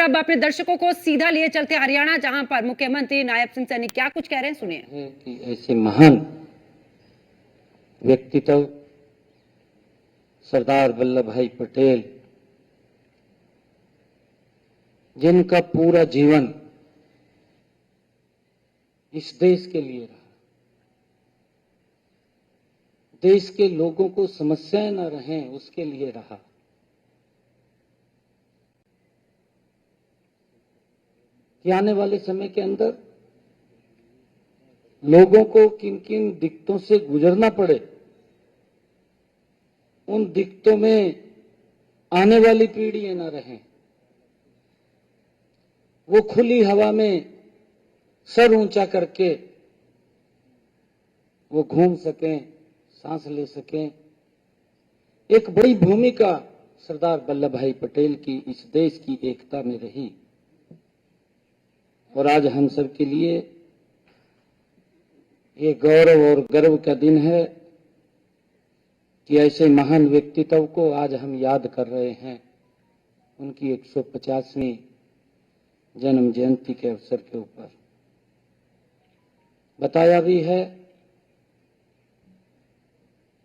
अब अपने दर्शकों को सीधा लिए चलते हरियाणा, जहां पर मुख्यमंत्री नायब सिंह सैनी क्या कुछ कह रहे हैं, सुनिए। कि ऐसे महान व्यक्तित्व सरदार वल्लभ भाई पटेल, जिनका पूरा जीवन इस देश के लिए रहा, देश के लोगों को समस्याएं न रहें उसके लिए रहा, कि आने वाले समय के अंदर लोगों को किन किन दिक्कतों से गुजरना पड़े, उन दिक्कतों में आने वाली पीढ़ियां न रहें, वो खुली हवा में सर ऊंचा करके वो घूम सकें, सांस ले सकें। एक बड़ी भूमिका सरदार वल्लभ भाई पटेल की इस देश की एकता में रही, और आज हम सब के लिए ये गौरव और गर्व का दिन है कि ऐसे महान व्यक्तित्व को आज हम याद कर रहे हैं, उनकी 150वीं जन्म जयंती के अवसर के ऊपर। बताया भी है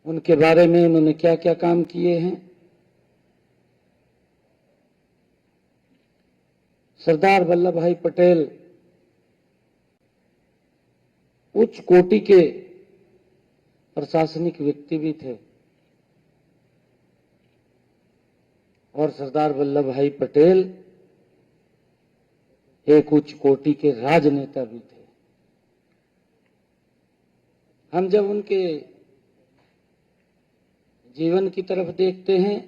उनके बारे में, उन्होंने क्या क्या काम किए हैं। सरदार वल्लभ भाई पटेल उच्च कोटि के प्रशासनिक व्यक्ति भी थे, और सरदार वल्लभ भाई पटेल एक उच्च कोटि के राजनेता भी थे। हम जब उनके जीवन की तरफ देखते हैं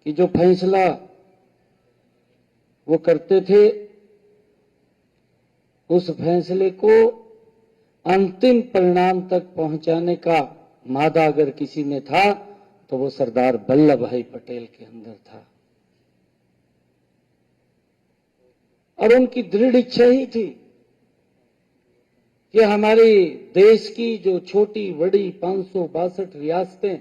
कि जो फैसला वो करते थे, उस फैसले को अंतिम परिणाम तक पहुंचाने का मादा अगर किसी में था तो वो सरदार वल्लभ भाई पटेल के अंदर था, और उनकी दृढ़ इच्छा ही थी कि हमारे देश की जो छोटी बड़ी 562 रियासतें,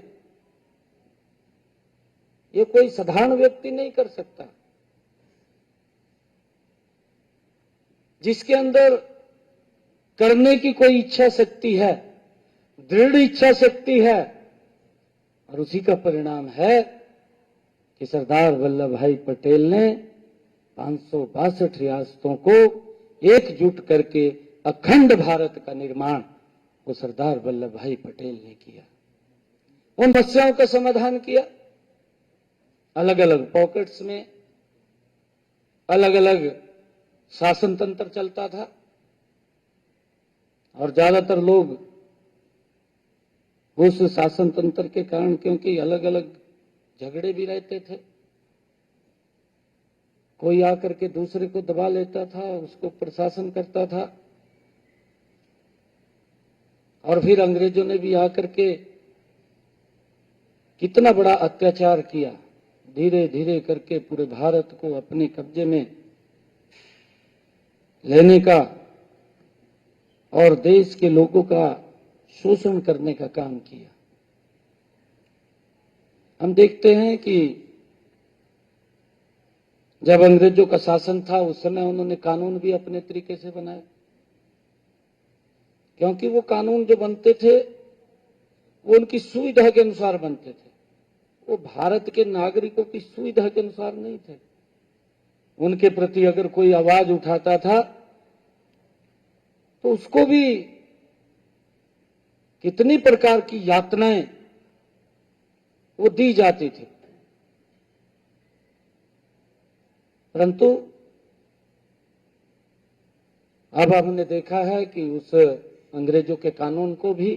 ये कोई साधारण व्यक्ति नहीं कर सकता, जिसके अंदर करने की कोई इच्छा शक्ति है, दृढ़ इच्छा शक्ति है, और उसी का परिणाम है कि सरदार वल्लभ भाई पटेल ने 562 रियासतों को एकजुट करके अखंड भारत का निर्माण वो सरदार वल्लभ भाई पटेल ने किया। उन समस्याओं का समाधान किया, अलग अलग पॉकेट्स में अलग अलग शासन तंत्र चलता था, और ज्यादातर लोग उस शासन तंत्र के कारण, क्योंकि अलग अलग झगड़े भी रहते थे, कोई आकर के दूसरे को दबा लेता था, उसको प्रशासन करता था, और फिर अंग्रेजों ने भी आकर के कितना बड़ा अत्याचार किया, धीरे धीरे करके पूरे भारत को अपने कब्जे में लेने का और देश के लोगों का शोषण करने का काम किया। हम देखते हैं कि जब अंग्रेजों का शासन था उस समय उन्होंने कानून भी अपने तरीके से बनाए, क्योंकि वो कानून जो बनते थे वो उनकी सुविधा के अनुसार बनते थे, वो भारत के नागरिकों की सुविधा के अनुसार नहीं थे। उनके प्रति अगर कोई आवाज उठाता था तो उसको भी कितनी प्रकार की यातनाएं वो दी जाती थी, परंतु अब हमने देखा है कि उस अंग्रेजों के कानून को भी